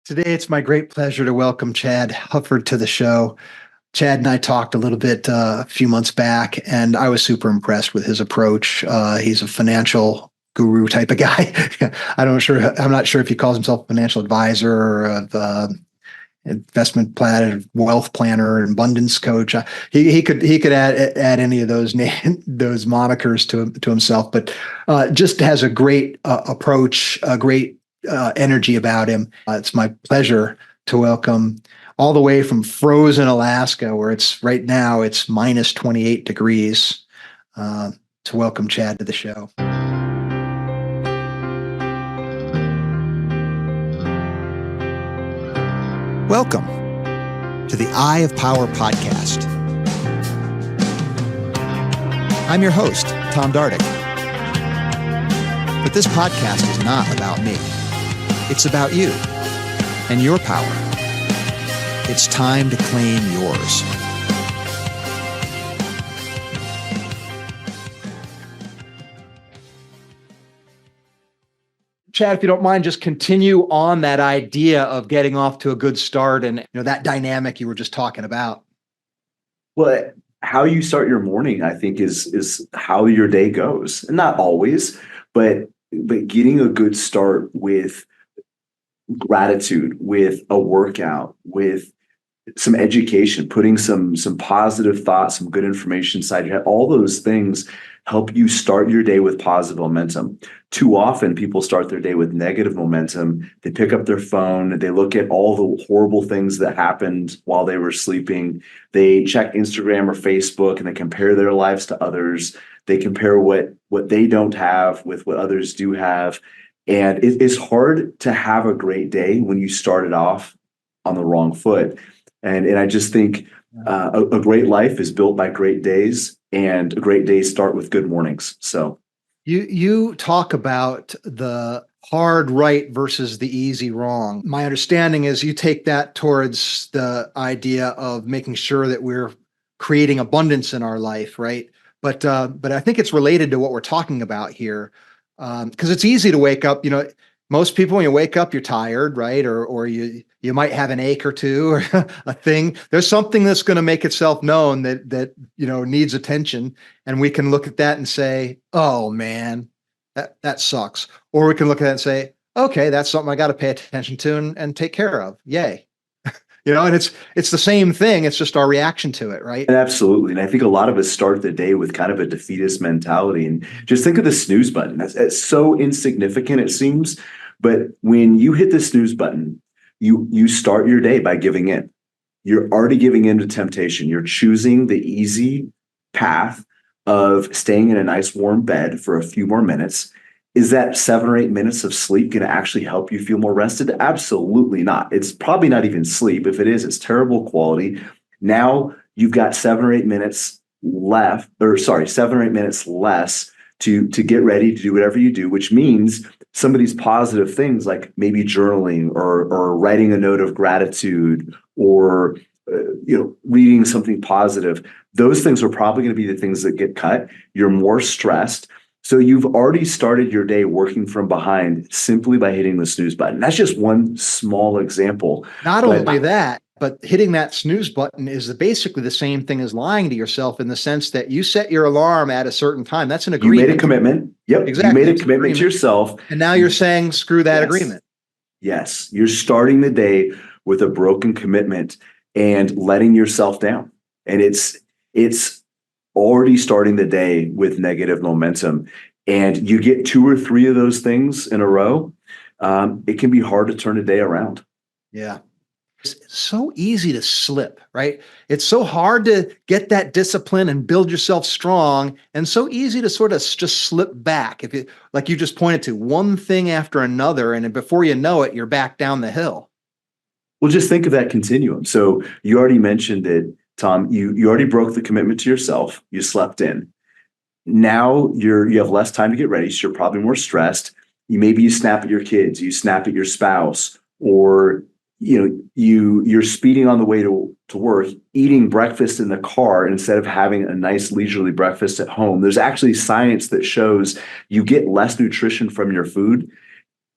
Today, it's my great pleasure to welcome Chad Hufford to the show. Chad and I talked a little bit a few months back, and I was super impressed with his approach. He's a financial guru type of guy. I'm not sure if he calls himself a financial advisor or investment planner, wealth planner, and abundance coach. He could add any of those those monikers to himself, but just has a great approach, a great energy about him. It's my pleasure to welcome all the way from frozen Alaska, where it's right now it's minus 28 degrees, to welcome Chad to the show. Welcome to the Eye of Power podcast. I'm your host, Tom Dardick. But this podcast is not about me. It's about you and your power. It's time to claim yours. Chad, if you don't mind, just continue on that idea of getting off to a good start and that dynamic you were just talking about. Well, how you start your morning, I think, is how your day goes. And not always, but getting a good start with gratitude, with a workout, with some education, putting some positive thoughts, some good information inside your head, all those things help you start your day with positive momentum. Too often people start their day with negative momentum. They pick up their phone, they look at all the horrible things that happened while they were sleeping. They check Instagram or Facebook and they compare their lives to others. They compare what they don't have with what others do have. And it's hard to have a great day when you started off on the wrong foot. And I just think a great life is built by great days, and great days start with good mornings. So you talk about the hard right versus the easy wrong. My understanding is you take that towards the idea of making sure that we're creating abundance in our life, right? But I think it's related to what we're talking about here, because it's easy to wake up. Most people, when you wake up, you're tired, right? Or you might have an ache or two, or a thing. There's something that's going to make itself known that needs attention, and we can look at that and say, "Oh man, that sucks." Or we can look at that and say, "Okay, that's something I got to pay attention to and take care of." Yay. And it's the same thing. It's just our reaction to it, right? And absolutely. And I think a lot of us start the day with kind of a defeatist mentality. And just think of the snooze button. It's so insignificant, it seems. But when you hit the snooze button, you start your day by giving in. You're already giving in to temptation. You're choosing the easy path of staying in a nice warm bed for a few more minutes. Is that 7 or 8 minutes of sleep going to actually help you feel more rested? Absolutely not. It's probably not even sleep. If it is, it's terrible quality. Now you've got 7 or 8 minutes left, 7 or 8 minutes less to get ready to do whatever you do, which means some of these positive things like maybe journaling or writing a note of gratitude or reading something positive. Those things are probably going to be the things that get cut. You're more stressed. So you've already started your day working from behind simply by hitting the snooze button. That's just one small example. Not only that, but hitting that snooze button is basically the same thing as lying to yourself, in the sense that you set your alarm at a certain time. That's an agreement. You made a commitment. Yep. Exactly. You made a commitment to yourself. And now you're saying, screw that agreement. Yes. You're starting the day with a broken commitment and letting yourself down. And it's already starting the day with negative momentum, and you get 2 or 3 of those things in a row, it can be hard to turn a day around. Yeah. It's so easy to slip, right? It's so hard to get that discipline and build yourself strong, and so easy to sort of just slip back. If you, like you just pointed to, one thing after another, and before you know it, you're back down the hill. Well, just think of that continuum. So you already mentioned it, Tom. You already broke the commitment to yourself. You slept in. Now you have less time to get ready, so you're probably more stressed. Maybe you snap at your kids, you snap at your spouse, or you're speeding on the way to work, eating breakfast in the car instead of having a nice leisurely breakfast at home. There's actually science that shows you get less nutrition from your food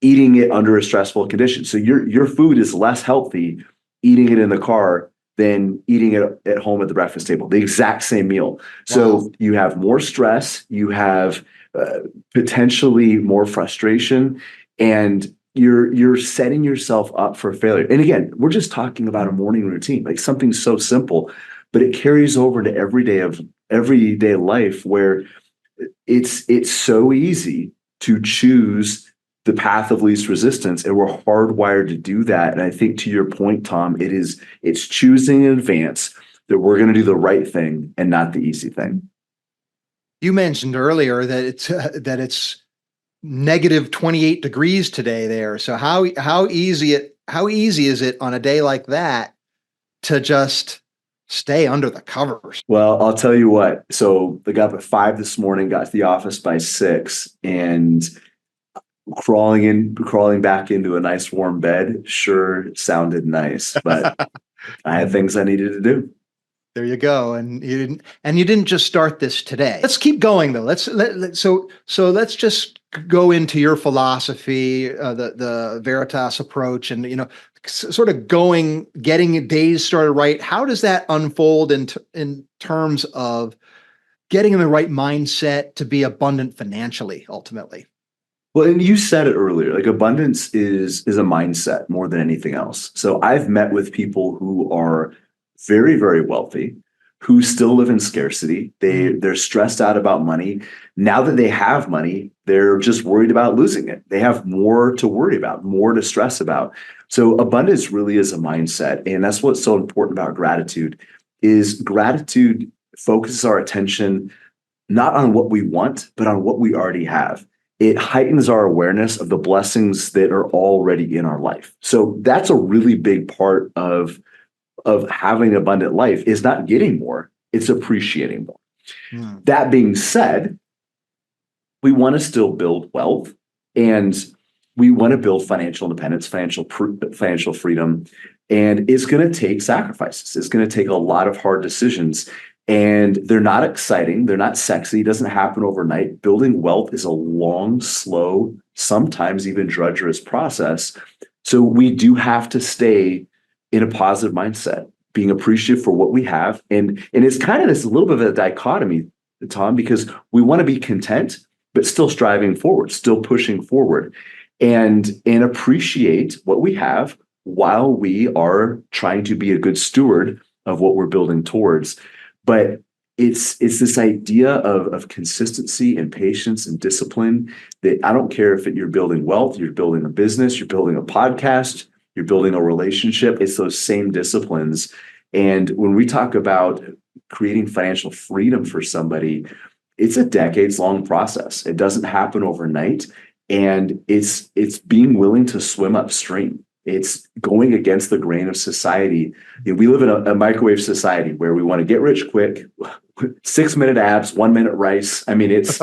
eating it under a stressful condition. So your food is less healthy eating it in the car than eating it at home at the breakfast table, the exact same meal. So Wow. you have more stress, you have potentially more frustration, and you're setting yourself up for failure. And again, we're just talking about a morning routine, like something so simple, but it carries over to everyday life where it's so easy to choose the path of least resistance, and we're hardwired to do that. And I think, to your point, Tom, it's choosing in advance that we're going to do the right thing and not the easy thing. You mentioned earlier that it's negative 28 degrees today there. So how easy is it on a day like that to just stay under the covers? Well, I'll tell you what. So I got up at 5 this morning, got to the office by 6, and crawling back into a nice warm bed sure sounded nice, but I had things I needed to do. There you go. And you didn't just start this today. Let's keep going though. So let's just go into your philosophy, the Veritas approach, and sort of getting days started right. How does that unfold in terms of getting in the right mindset to be abundant financially, ultimately? Well, and you said it earlier, like abundance is a mindset more than anything else. So I've met with people who are very, very wealthy, who still live in scarcity. They're stressed out about money. Now that they have money, they're just worried about losing it. They have more to worry about, more to stress about. So abundance really is a mindset. And that's what's so important about gratitude is gratitude focuses our attention not on what we want, but on what we already have. It heightens our awareness of the blessings that are already in our life. So that's a really big part of having an abundant life, is not getting more, it's appreciating more. That being said, we want to still build wealth, and we want to build financial independence, financial freedom, and it's going to take sacrifices. It's going to take a lot of hard decisions, and they're not exciting. They're not sexy. It doesn't happen overnight. Building wealth is a long, slow, sometimes even drudgerous process. So we do have to stay in a positive mindset, being appreciative for what we have. And it's kind of this little bit of a dichotomy, Tom, because we want to be content, but still striving forward, still pushing forward, and appreciate what we have while we are trying to be a good steward of what we're building towards. But it's this idea of consistency and patience and discipline that I don't care if you're building wealth, you're building a business, you're building a podcast, you're building a relationship. It's those same disciplines. And when we talk about creating financial freedom for somebody, it's a decades-long process. It doesn't happen overnight. And it's being willing to swim upstream. It's going against the grain of society. We live in a microwave society where we want to get rich quick, 6-minute abs, 1-minute rice. I mean, it's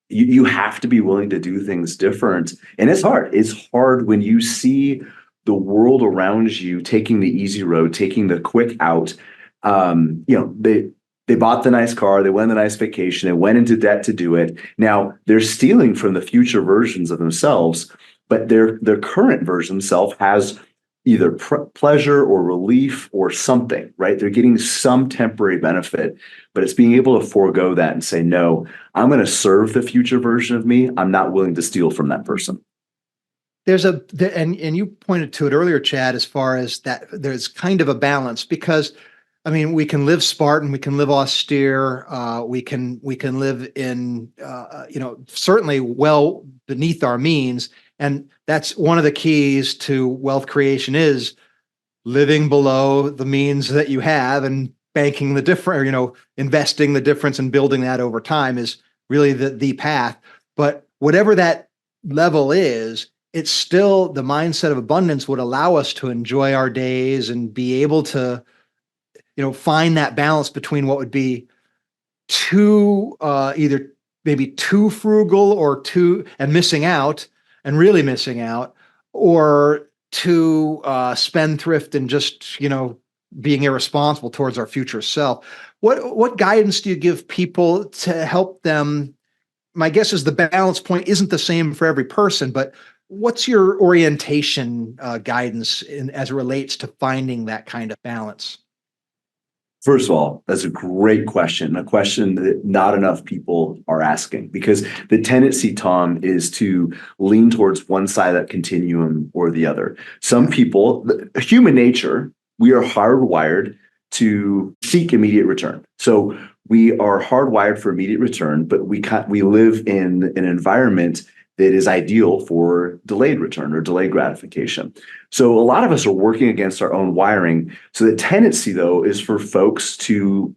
you have to be willing to do things different. And it's hard. It's hard when you see the world around you taking the easy road, taking the quick out. They bought the nice car, they went on the nice vacation, they went into debt to do it. Now they're stealing from the future versions of themselves, but their current version self has either pleasure or relief or something, right? They're getting some temporary benefit, but it's being able to forego that and say, no, I'm going to serve the future version of me. I'm not willing to steal from that person. And you pointed to it earlier, Chad, as far as that there's kind of a balance, because I mean, we can live Spartan, we can live austere, we can live in, certainly well beneath our means. And that's one of the keys to wealth creation, is living below the means that you have and banking the difference, investing the difference and building that over time is really the path. But whatever that level is, it's still the mindset of abundance would allow us to enjoy our days and be able to find that balance between what would be either maybe too frugal or really missing out, or too spendthrift and just, being irresponsible towards our future self. What guidance do you give people to help them my guess is the balance point isn't the same for every person, but what's your orientation guidance as it relates to finding that kind of balance? First of all, that's a great question, a question that not enough people are asking, because the tendency, Tom, is to lean towards one side of that continuum or the other. Some people, human nature, we are hardwired to seek immediate return. So we are hardwired for immediate return, but we live in an environment that is ideal for delayed return or delayed gratification. So a lot of us are working against our own wiring. So the tendency, though, is for folks to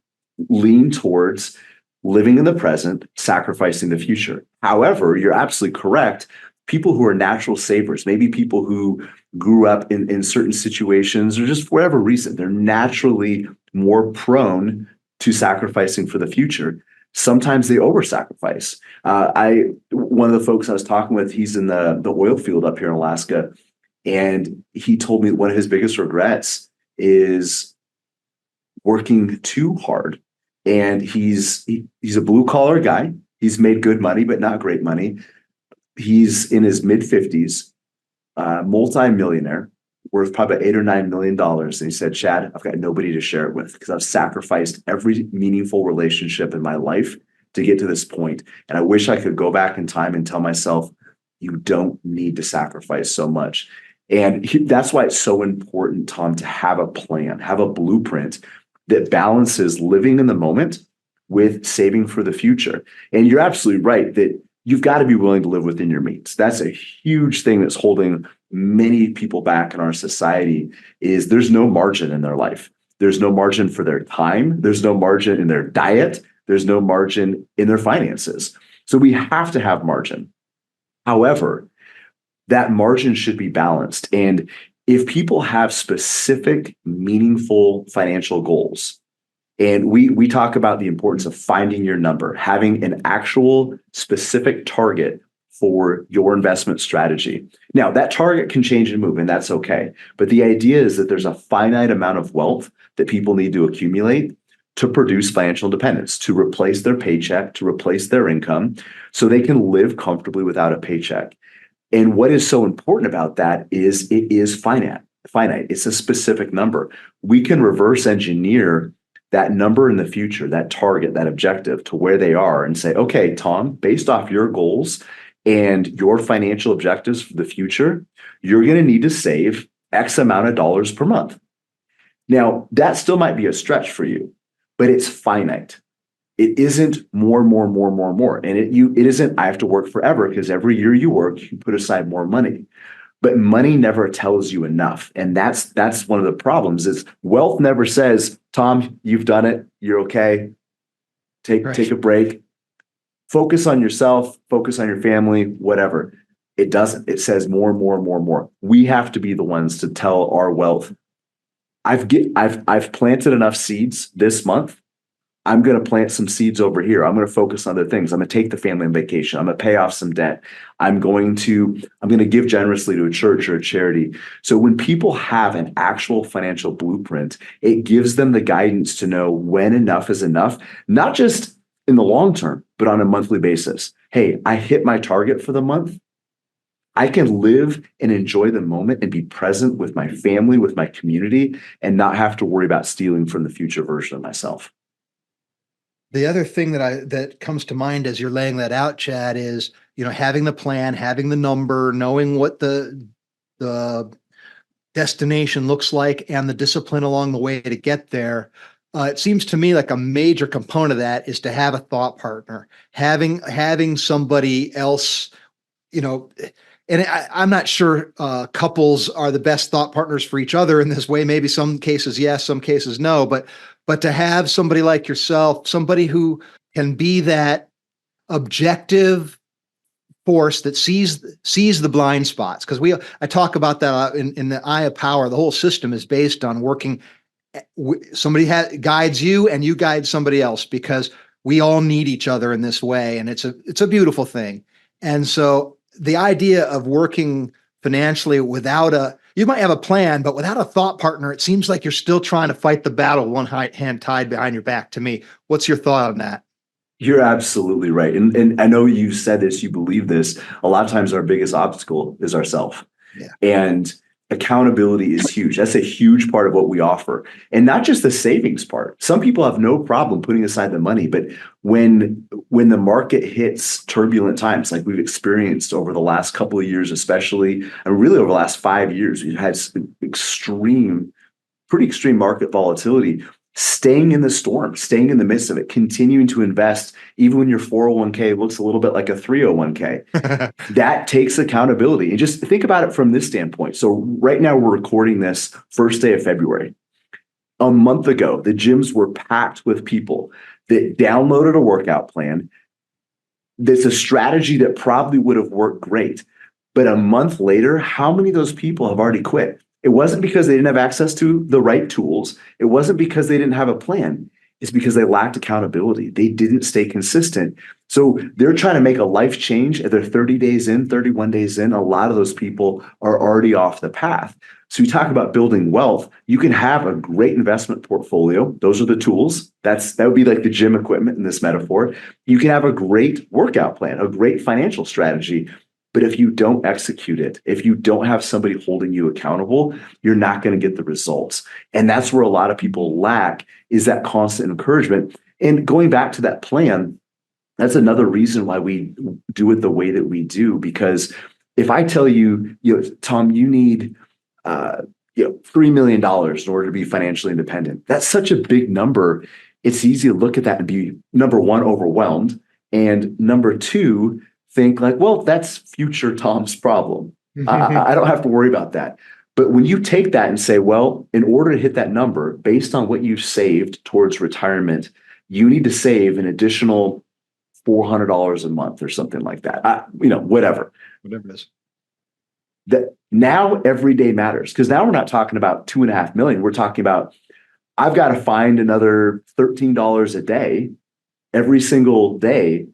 lean towards living in the present, sacrificing the future. However, you're absolutely correct. People who are natural savers, maybe people who grew up in certain situations or just for whatever reason, they're naturally more prone to sacrificing for the future. Sometimes they over-sacrifice. One of the folks I was talking with, he's in the oil field up here in Alaska, and he told me one of his biggest regrets is working too hard. And he's a blue-collar guy. He's made good money, but not great money. He's in his mid-50s, multi-millionaire, worth probably $8 or $9 million. And he said, Chad, I've got nobody to share it with because I've sacrificed every meaningful relationship in my life to get to this point. And I wish I could go back in time and tell myself, you don't need to sacrifice so much. And that's why it's so important, Tom, to have a plan, have a blueprint that balances living in the moment with saving for the future. And you're absolutely right that you've got to be willing to live within your means. That's a huge thing that's holding many people back in our society is there's no margin in their life. There's no margin for their time. There's no margin in their diet. There's no margin in their finances. So we have to have margin. However, that margin should be balanced. And if people have specific, meaningful financial goals, and we talk about the importance of finding your number, having an actual specific target for your investment strategy. Now, that target can change and move, and that's okay. But the idea is that there's a finite amount of wealth that people need to accumulate to produce financial independence, to replace their paycheck, to replace their income, so they can live comfortably without a paycheck. And what is so important about that is it is finite. It's a specific number. We can reverse engineer that number in the future, that target, that objective to where they are and say, okay, Tom, based off your goals and your financial objectives for the future, you're going to need to save X amount of dollars per month. Now, that still might be a stretch for you, but it's finite. It isn't more. And it isn't, I have to work forever, because every year you work, you put aside more money. But money never tells you enough. And that's one of the problems is wealth never says, Tom, you've done it. You're okay. Take a break. Focus on yourself, focus on your family, whatever. It doesn't. It says more. We have to be the ones to tell our wealth, I've planted enough seeds this month. I'm going to plant some seeds over here. I'm going to focus on other things. I'm going to take the family on vacation. I'm going to pay off some debt. I'm going to give generously to a church or a charity. So when people have an actual financial blueprint, it gives them the guidance to know when enough is enough, not just in the long term, but on a monthly basis. Hey, I hit my target for the month. I can live and enjoy the moment and be present with my family, with my community, and not have to worry about stealing from the future version of myself. The other thing that comes to mind as you're laying that out, Chad, is, having the plan, having the number, knowing what the destination looks like and the discipline along the way to get there. It seems to me like a major component of that is to have a thought partner, having somebody else, and I'm not sure couples are the best thought partners for each other in this way. Maybe some cases, yes, some cases, no, but to have somebody like yourself, somebody who can be that objective force that sees the blind spots. Because I talk about that in the eye of power. The whole system is based on working. Somebody guides you and you guide somebody else, because we all need each other in this way. And it's a beautiful thing. And so the idea of working financially you might have a plan, but without a thought partner, it seems like you're still trying to fight the battle one hand tied behind your back to me. What's your thought on that? You're absolutely right. And I know you said this, you believe this. A lot of times our biggest obstacle is ourself. Yeah. And accountability is huge. That's a huge part of what we offer. And not just the savings part. Some people have no problem putting aside the money, but when the market hits turbulent times like we've experienced over the last couple of years, especially, and really over the last 5 years, we've had pretty extreme market volatility. Staying in the storm, staying in the midst of it, continuing to invest, even when your 401k looks a little bit like a 301k, that takes accountability. And just think about it from this standpoint. So right now we're recording this first day of February. A month ago, the gyms were packed with people that downloaded a workout plan. That's a strategy that probably would have worked great. But a month later, how many of those people have already quit? It wasn't because they didn't have access to the right tools. It wasn't because they didn't have a plan. It's because they lacked accountability. They didn't stay consistent. So they're trying to make a life change. They're 30 days in, 31 days in. A lot of those people are already off the path. So you talk about building wealth. You can have a great investment portfolio. Those are the tools. That would be like the gym equipment in this metaphor. You can have a great workout plan, a great financial strategy. But if you don't execute it, if you don't have somebody holding you accountable, you're not going to get the results. And that's where a lot of people lack, is that constant encouragement. And going back to that plan, that's another reason why we do it the way that we do. Because if I tell you, Tom, you need $3 million in order to be financially independent, that's such a big number. It's easy to look at that and be, number one, overwhelmed. And number two, think like, well, that's future Tom's problem. I don't have to worry about that. But when you take that and say, well, in order to hit that number, based on what you've saved towards retirement, you need to save an additional $400 a month or something like that. Whatever. Whatever it is. That now every day matters, because now we're not talking about 2.5 million. We're talking about, I've got to find another $13 a day every single day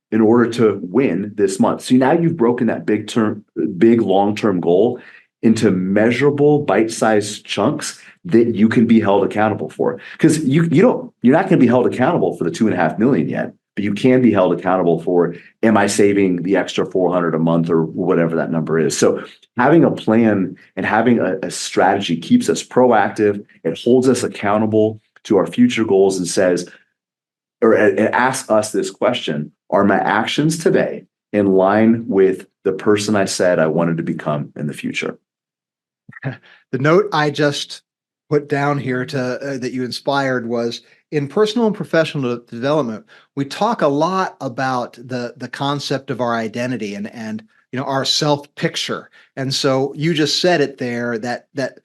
in order to win this month. So now you've broken that big long-term goal into measurable bite-sized chunks that you can be held accountable for. Because you're not going to be held accountable for the 2.5 million yet, but you can be held accountable for, am I saving the extra 400 a month or whatever that number is? So having a plan and having a strategy keeps us proactive. It holds us accountable to our future goals and says, or it asks us this question: are my actions today in line with the person I said I wanted to become in the future? The note I just put down here that you inspired was, in personal and professional development, we talk a lot about the concept of our identity and our self picture. And so you just said it there, that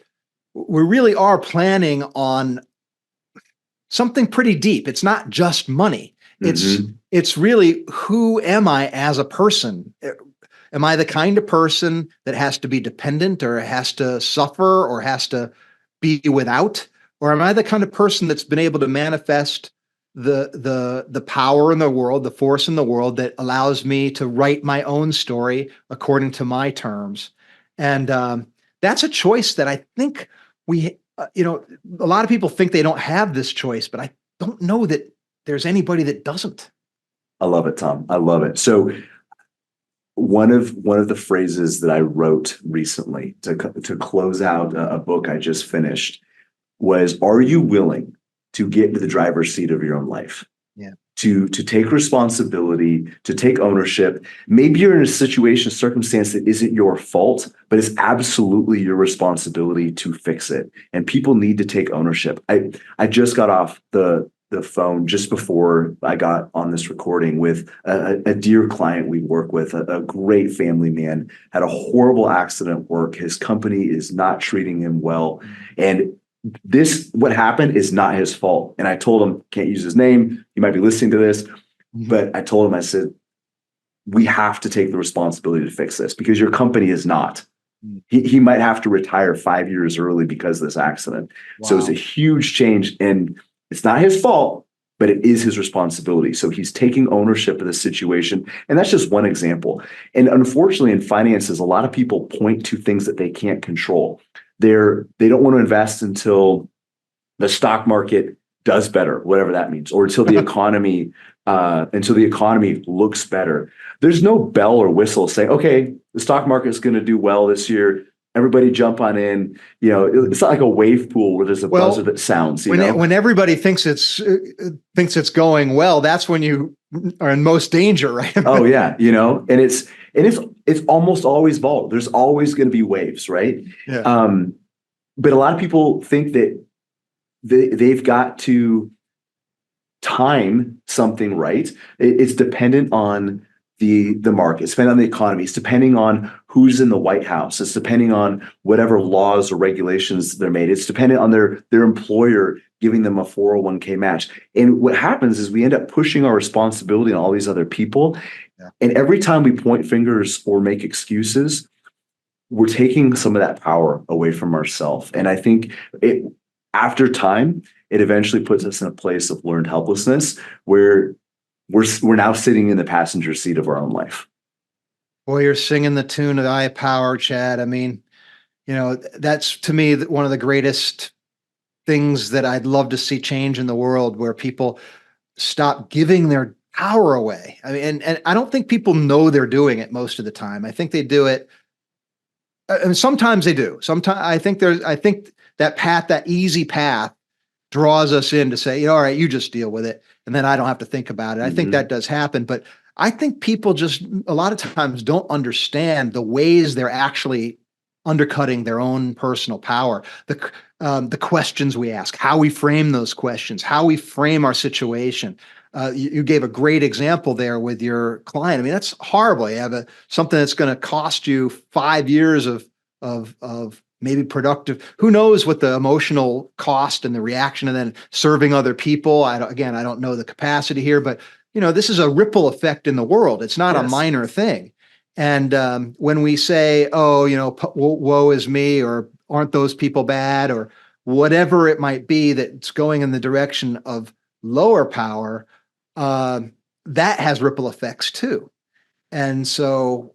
we really are planning on something pretty deep. It's not just money. It's really, who am I as a person? Am I the kind of person that has to be dependent, or has to suffer, or has to be without? Or am I the kind of person that's been able to manifest the power in the world, the force in the world that allows me to write my own story according to my terms? And that's a choice that I think a lot of people think they don't have this choice, but I don't know that there's anybody that doesn't. I love it, Tom. I love it. So one of the phrases that I wrote recently to close out a book I just finished was, are you willing to get into the driver's seat of your own life? Yeah. To take responsibility, to take ownership. Maybe you're in a situation, circumstance that isn't your fault, but it's absolutely your responsibility to fix it. And people need to take ownership. I just got off the phone just before I got on this recording with a dear client we work with, a great family man, had a horrible accident at work. His company is not treating him well. And what happened is not his fault. And I told him, can't use his name, you might be listening to this, but I told him, I said, we have to take the responsibility to fix this, because your company is not. He might have to retire 5 years early because of this accident. Wow. So it's a huge change, and it's not his fault, but it is his responsibility. So he's taking ownership of the situation. And that's just one example. And unfortunately, in finances, a lot of people point to things that they can't control. They don't want to invest until the stock market does better, whatever that means, or until the economy And so the economy looks better. There's no bell or whistle saying, okay, the stock market is going to do well this year. Everybody jump on in. It's not like a wave pool where there's a buzzer that sounds, when everybody thinks it's going well, that's when you are in most danger, right? Oh yeah. And it's almost always volatile. There's always going to be waves, right? Yeah. But a lot of people think that they've got to time something right. It's dependent on the market. It's depending on the economy. It's depending on who's in the White House. It's depending on whatever laws or regulations they're made. It's dependent on their employer giving them a 401k match. And what happens is we end up pushing our responsibility on all these other people. Yeah. And every time we point fingers or make excuses, we're taking some of that power away from ourselves. And I think after time, it eventually puts us in a place of learned helplessness where we're now sitting in the passenger seat of our own life. Boy, you're singing the tune of I Power, Chad. I mean, that's to me one of the greatest things that I'd love to see change in the world, where people stop giving their power away. I mean, and I don't think people know they're doing it most of the time. I think they do it, and sometimes they do. Sometimes I think that easy path draws us in to say, all right, you just deal with it, and then I don't have to think about it. I think that does happen, but I think people just a lot of times don't understand the ways they're actually undercutting their own personal power. The questions we ask, how we frame those questions, how we frame our situation. You gave a great example there with your client. I mean, that's horrible. You have something that's going to cost you 5 years of maybe productive. Who knows what the emotional cost and the reaction, and then serving other people. I don't know the capacity here, but this is a ripple effect in the world. It's not a minor thing. And when we say, oh, woe is me, or aren't those people bad, or whatever it might be that's going in the direction of lower power, that has ripple effects too. And so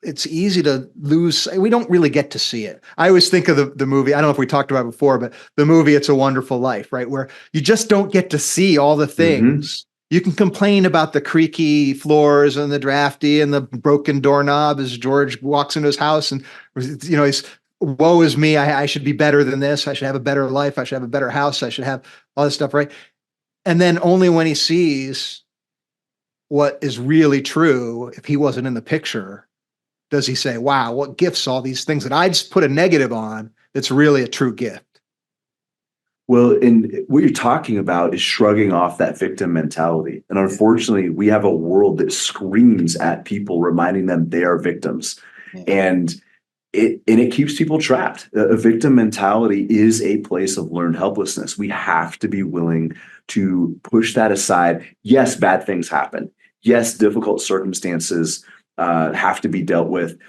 it's easy to lose. We don't really get to see it. I always think of the movie. I don't know if we talked about it before, but the movie It's a Wonderful Life, right? Where you just don't get to see all the things. You can complain about the creaky floors and the drafty and the broken doorknob as George walks into his house, and he's, woe is me. I should be better than this. I should have a better life. I should have a better house. I should have all this stuff, right? And then only when he sees what is really true, if he wasn't in the picture, does he say, wow, what gifts, all these things that I just put a negative on, that's really a true gift. Well, and what you're talking about is shrugging off that victim mentality. And unfortunately, we have a world that screams at people, reminding them they are victims. Yeah. And it keeps people trapped. A victim mentality is a place of learned helplessness. We have to be willing to push that aside. Yes, bad things happen. Yes, difficult circumstances have to be dealt with.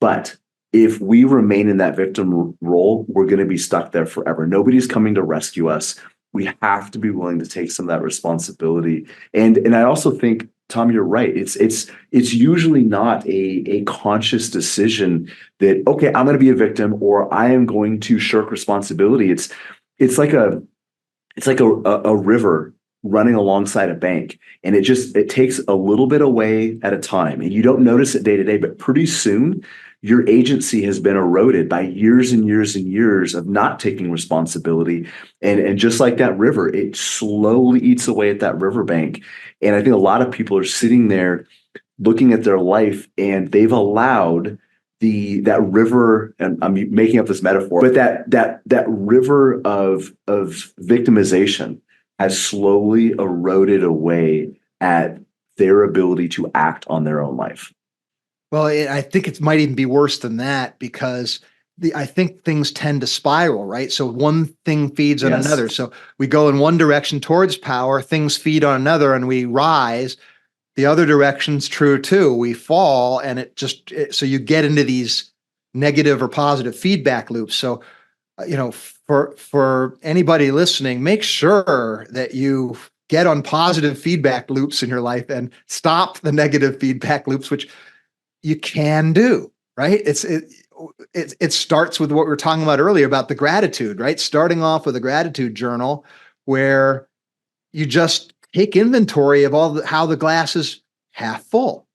But if we remain in that victim role, we're going to be stuck there forever. Nobody's coming to rescue us. We have to be willing to take some of that responsibility. And I also think, Tom, you're right. It's usually not a conscious decision that, okay, I'm going to be a victim, or I am going to shirk responsibility. It's like a river running alongside a bank, and it takes a little bit away at a time, and you don't notice it day to day, but pretty soon your agency has been eroded by years and years and years of not taking responsibility. And just like that river, it slowly eats away at that riverbank. And I think a lot of people are sitting there looking at their life, and they've allowed that river, and I'm making up this metaphor, but that river of victimization has slowly eroded away at their ability to act on their own life. Well, I think it might even be worse than that, because I think things tend to spiral, right? So one thing feeds on another. So we go in one direction towards power, things feed on another, and we rise. The other direction's true too. We fall, and so you get into these negative or positive feedback loops. So, for anybody listening, make sure that you get on positive feedback loops in your life and stop the negative feedback loops, which you can do, right? It starts with what we were talking about earlier about the gratitude, right? Starting off with a gratitude journal where you just take inventory of how the glass is half full,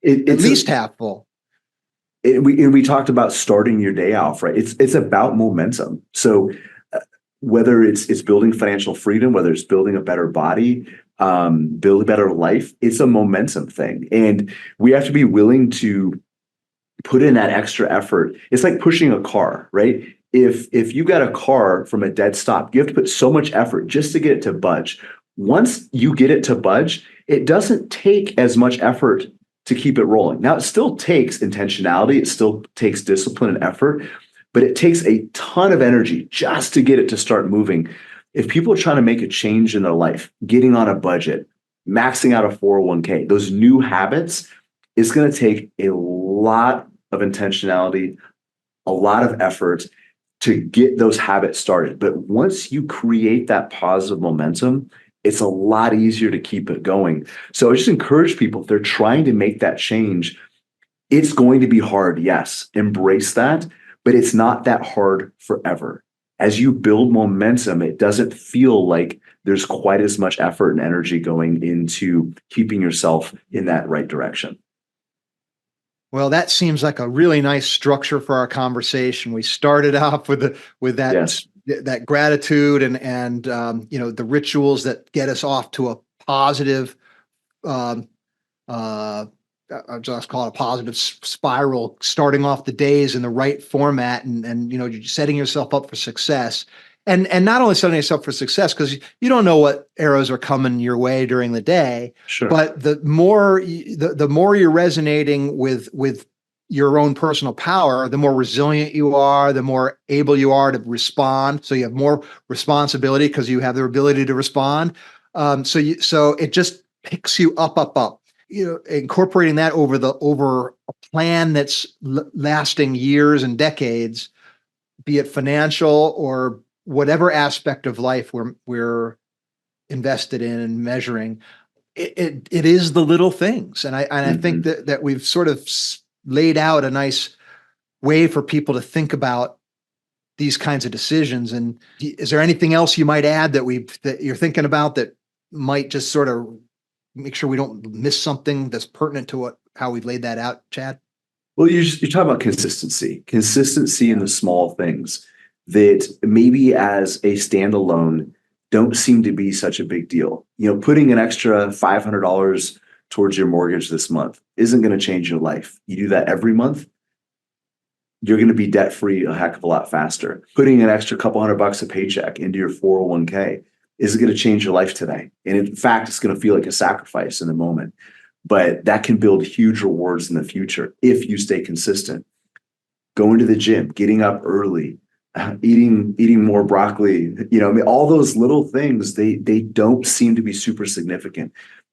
at It's least half full. we talked about starting your day off, right? It's about momentum. So whether it's building financial freedom, whether it's building a better body, build a better life, it's a momentum thing. And we have to be willing to put in that extra effort. It's like pushing a car, right? If you got a car from a dead stop, you have to put so much effort just to get it to budge. Once you get it to budge, it doesn't take as much effort to keep it rolling. Now, it still takes intentionality, it still takes discipline and effort, but it takes a ton of energy just to get it to start moving. If people are trying to make a change in their life, getting on a budget, maxing out a 401k, those new habits, is going to take a lot of intentionality, a lot of effort to get those habits started. But once you create that positive momentum, it's a lot easier to keep it going. So I just encourage people, if they're trying to make that change, it's going to be hard. Yes, embrace that, but it's not that hard forever. As you build momentum, it doesn't feel like there's quite as much effort and energy going into keeping yourself in that right direction. Well, that seems like a really nice structure for our conversation. We started off with that Yes. that gratitude and the rituals that get us off to a positive, um, I'll just call it a positive spiral, starting off the days in the right format, and you're setting yourself up for success. And not only setting yourself for success, because you don't know what arrows are coming your way during the day, Sure. but the more you're resonating with your own personal power, the more resilient you are, the more able you are to respond. So you have more responsibility because you have the ability to respond. So it just picks you up. Incorporating that over a plan that's lasting years and decades, be it financial or whatever aspect of life we're invested in and measuring. It is the little things, and I think that we've sort of laid out a nice way for people to think about these kinds of decisions. And is there anything else you might add that you're thinking about that might just sort of make sure we don't miss something that's pertinent to how we've laid that out, Chad? Well, you're talking about consistency in the small things that maybe as a standalone don't seem to be such a big deal. Putting an extra $500 towards your mortgage this month isn't going to change your life. You do that every month, you're going to be debt free a heck of a lot faster. Putting an extra couple $100 a paycheck into your 401k isn't going to change your life today. And in fact, it's going to feel like a sacrifice in the moment. But that can build huge rewards in the future if you stay consistent. Going to the gym, getting up early, eating more broccoli, all those little things, they don't seem to be super significant.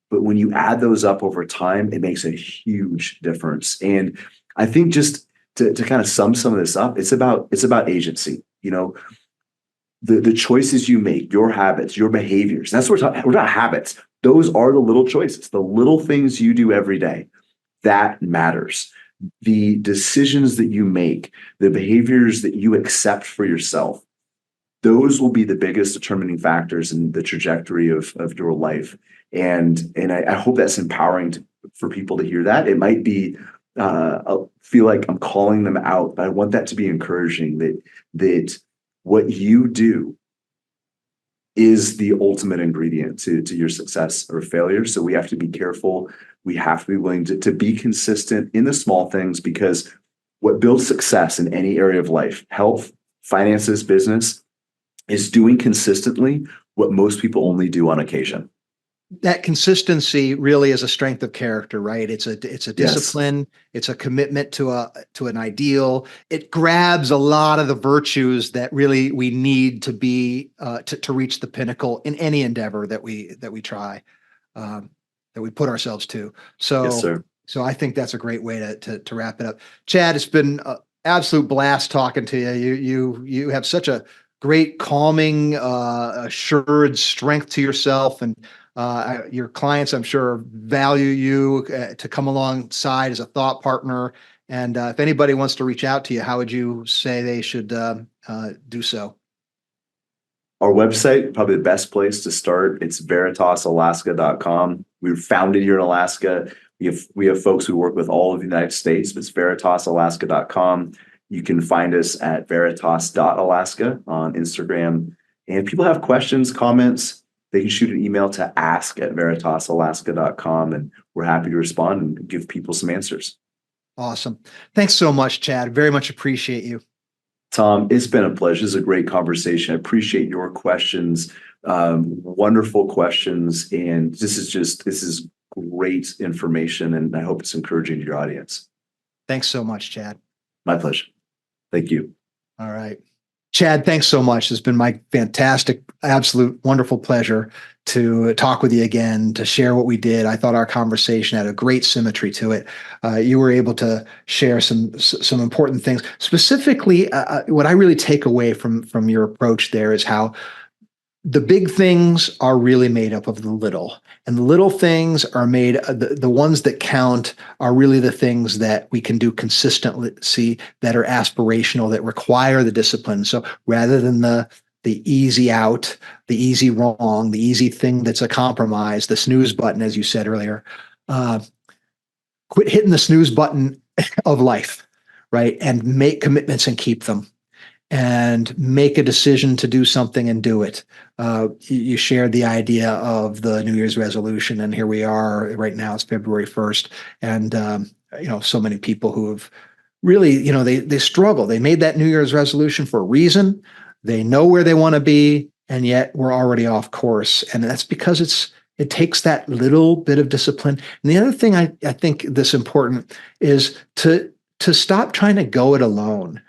But when you add those up over time, it makes a huge difference. And I think just to kind of sum some of this up, it's about agency. The choices you make, your habits, your behaviors. That's what we're talking habits. Those are the little choices, the little things you do every day. That matters. The decisions that you make, the behaviors that you accept for yourself, those will be the biggest determining factors in the trajectory of your life. And I hope that's empowering for people to hear that. It might be feel like I'm calling them out, but I want that to be encouraging that what you do is the ultimate ingredient to your success or failure. So we have to be careful. We have to be willing to be consistent in the small things, because what builds success in any area of life, health, finances, business, is doing consistently what most people only do on occasion. That consistency really is a strength of character, right? It's a discipline. Yes. It's a commitment to an ideal. It grabs a lot of the virtues that really we need to be to reach the pinnacle in any endeavor that we try, that we put ourselves to. So, yes, sir. So I think that's a great way to wrap it up. Chad, it's been an absolute blast talking to you. You have such a great, calming, assured strength to yourself, and your clients, I'm sure, value you to come alongside as a thought partner. And if anybody wants to reach out to you, how would you say they should do so? Our website, probably the best place to start. It's veritasalaska.com. We were founded here in Alaska. We have folks who work with all of the United States, but it's veritasalaska.com. You can find us at veritas.alaska on Instagram. And if people have questions, comments, they can shoot an email to ask@veritasalaska.com, and we're happy to respond and give people some answers. Awesome. Thanks so much, Chad. Very much appreciate you. Tom, it's been a pleasure. It's a great conversation. I appreciate your questions, wonderful questions. And this is great information, and I hope it's encouraging to your audience. Thanks so much, Chad. My pleasure. Thank you. All right. Chad, thanks so much. It's been my fantastic, absolute wonderful pleasure to talk with you again, to share what we did. I thought our conversation had a great symmetry to it. You were able to share some important things. Specifically, what I really take away from your approach there is how the big things are really made up of the little, and the little things are made, the ones that count are really the things that we can do consistently, that are aspirational, that require the discipline. So rather than the easy out, the easy wrong, the easy thing that's a compromise, the snooze button, as you said earlier, quit hitting the snooze button of life, right? And make commitments and keep them. And make a decision to do something and do it. You shared the idea of the New Year's resolution, and here we are right now. It's February 1st, and so many people who have really, they struggle. They made that New Year's resolution for a reason. They know where they want to be, and yet we're already off course. And that's because it takes that little bit of discipline. And the other thing I think that's important is to stop trying to go it alone.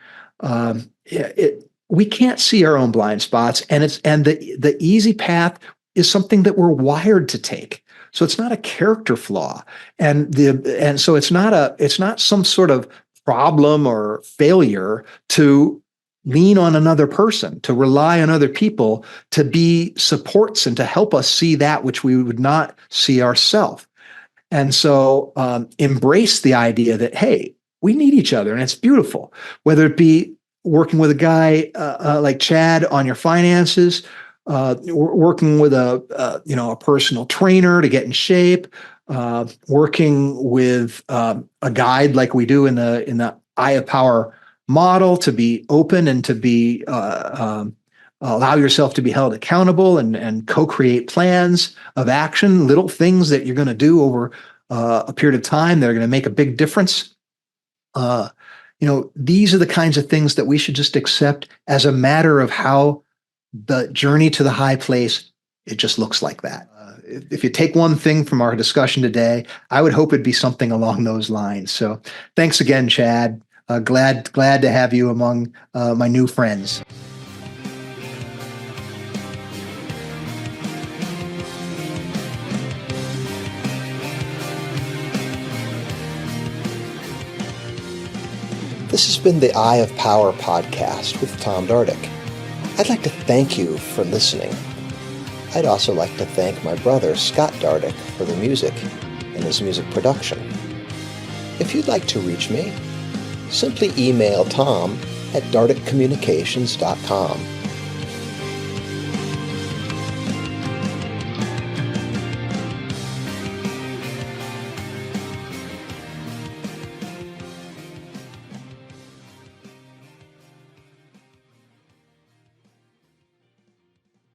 We can't see our own blind spots, and the easy path is something that we're wired to take. So it's not a character flaw, and so it's not some sort of problem or failure to lean on another person, to rely on other people to be supports and to help us see that which we would not see ourselves. And so embrace the idea that, hey, we need each other, and it's beautiful, whether it be working with a guy like Chad on your finances, working with a personal trainer to get in shape, working with a guide like we do in the Eye of Power model to be open and to be allow yourself to be held accountable and co-create plans of action, little things that you're going to do over a period of time that are going to make a big difference. These are the kinds of things that we should just accept as a matter of how the journey to the high place, it just looks like that. If you take one thing from our discussion today, I would hope it'd be something along those lines. So thanks again, Chad. Glad to have you among my new friends. This has been the Eye of Power podcast with Tom Dardick. I'd like to thank you for listening. I'd also like to thank my brother, Scott Dardick, for the music and his music production. If you'd like to reach me, simply email Tom at dardickcommunications.com.